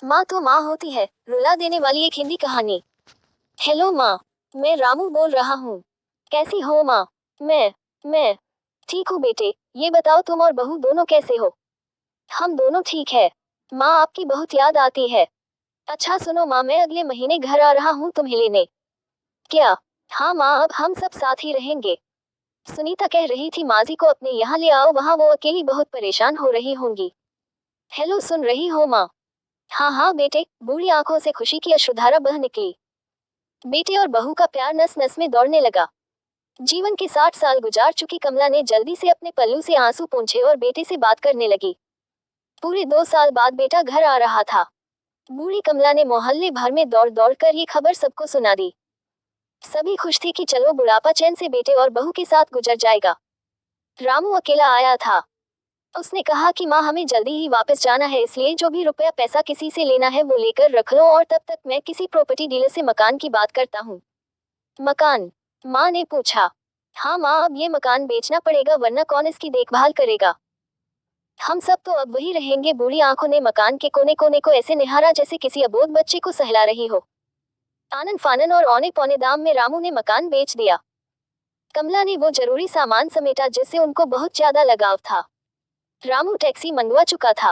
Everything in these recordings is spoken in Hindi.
माँ तो माँ होती है, रुला देने वाली एक हिंदी कहानी। हेलो माँ, मैं रामू बोल रहा हूँ। कैसी हो माँ? मैं ठीक हूँ बेटे, ये बताओ तुम और बहू दोनों कैसे हो? हम दोनों ठीक है। माँ आपकी बहुत याद आती है। अच्छा सुनो माँ, मैं अगले महीने घर आ रहा हूँ तुम्हें लेने। क्या? हाँ माँ, अब हम सब साथ ही रहेंगे। सुनीता कह रही थी माजी को अपने यहाँ ले आओ, वहाँ वो अकेली बहुत परेशान हो रही होंगी। हेलो, सुन रही हो माँ? हाँ हाँ बेटे, बूढ़ी आंखों से खुशी की अश्रुधारा बह निकली। बेटे और बहू का प्यार नस नस में दौड़ने लगा। जीवन के 60 साल गुजार चुकी कमला ने जल्दी से अपने पल्लू से आंसू पोंछे और बेटे से बात करने लगी। पूरे 2 साल बाद बेटा घर आ रहा था। बूढ़ी कमला ने मोहल्ले भर में दौड़ दौड़ कर ये खबर सबको सुना दी। सभी खुश थे कि चलो बुढ़ापा चैन से बेटे और बहू के साथ गुजर जाएगा। रामू अकेला आया था। उसने कहा कि माँ हमें जल्दी ही वापस जाना है, इसलिए जो भी रुपया पैसा किसी से लेना है वो लेकर रख लो और तब तक मैं किसी प्रॉपर्टी डीलर से मकान की बात करता हूँ। मकान? माँ ने पूछा। हाँ माँ, अब ये मकान बेचना पड़ेगा वरना कौन इसकी देखभाल करेगा। हम सब तो अब वही रहेंगे। बूढ़ी आंखों ने मकान के कोने कोने को ऐसे निहारा जैसे किसी अबोध बच्चे को सहला रही हो। आनन फानन और औने पौने दाम में रामू ने मकान बेच दिया। कमला ने वो जरूरी सामान समेटा जिससे उनको बहुत ज्यादा लगाव था। रामू टैक्सी मंगवा चुका था।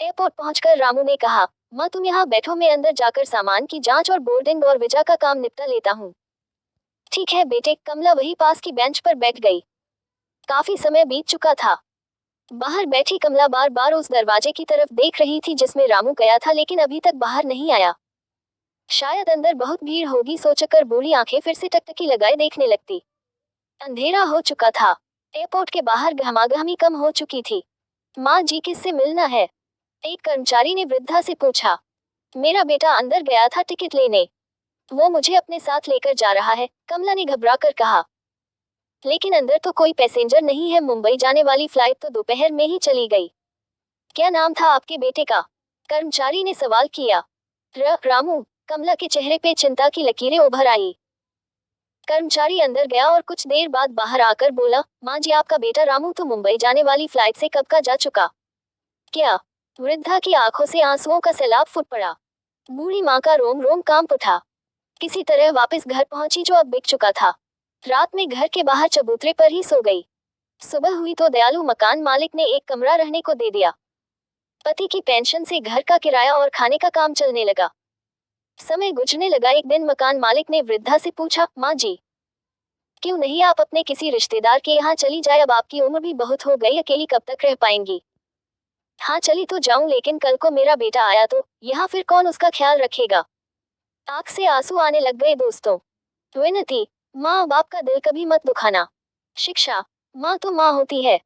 एयरपोर्ट पहुंचकर रामू ने कहा, माँ तुम यहाँ बैठो, मैं अंदर जाकर सामान की जांच और बोर्डिंग और वीजा का काम निपटा लेता हूँ। ठीक है बेटे। कमला वही पास की बेंच पर बैठ गई। काफी समय बीत चुका था। बाहर बैठी कमला बार बार उस दरवाजे की तरफ देख रही थी जिसमें रामू गया था, लेकिन अभी तक बाहर नहीं आया। शायद अंदर बहुत भीड़ होगी सोचकर बूढ़ी आंखें फिर से टकटकी लगाए देखने लगती। अंधेरा हो चुका था। एयरपोर्ट के बाहर गहमागहमी कम हो चुकी थी। माँ जी, किससे मिलना है? एक कर्मचारी ने वृद्धा से पूछा। मेरा बेटा अंदर गया था टिकट लेने। वो मुझे अपने साथ लेकर जा रहा है, कमला ने घबराकर कहा। लेकिन अंदर तो कोई पैसेंजर नहीं है, मुंबई जाने वाली फ्लाइट तो दोपहर में ही चली गई। क्या नाम था आपके बेटे का? कर्मचारी ने सवाल किया। रामू। कमला के चेहरे पे चिंता की लकीरें उभर आई। कर्मचारी अंदर गया और कुछ देर बाद बाहर आकर बोला, माँ जी आपका बेटा रामू तो मुंबई जाने वाली फ्लाइट से कब का जा चुका। क्या? वृद्धा की आंखों से आंसुओं का सैलाब फूट पड़ा। बूढ़ी माँ का रोम रोम कांप उठा। किसी तरह वापस घर पहुंची जो अब बिक चुका था। रात में घर के बाहर चबूतरे पर ही सो गई। सुबह हुई तो दयालु मकान मालिक ने एक कमरा रहने को दे दिया। पति की पेंशन से घर का किराया और खाने का काम चलने लगा। समय गुजरने लगा। एक दिन मकान मालिक ने वृद्धा से पूछा, माँ जी क्यों नहीं आप अपने किसी रिश्तेदार के यहाँ चली जाए, अब आपकी उम्र भी बहुत हो गई, अकेली कब तक रह पाएंगी। हाँ चली तो जाऊं, लेकिन कल को मेरा बेटा आया तो यहाँ फिर कौन उसका ख्याल रखेगा। आंख से आंसू आने लग गए दोस्तों। विनती, माँ बाप का दिल कभी मत दुखाना। शिक्षा, माँ तो माँ होती है।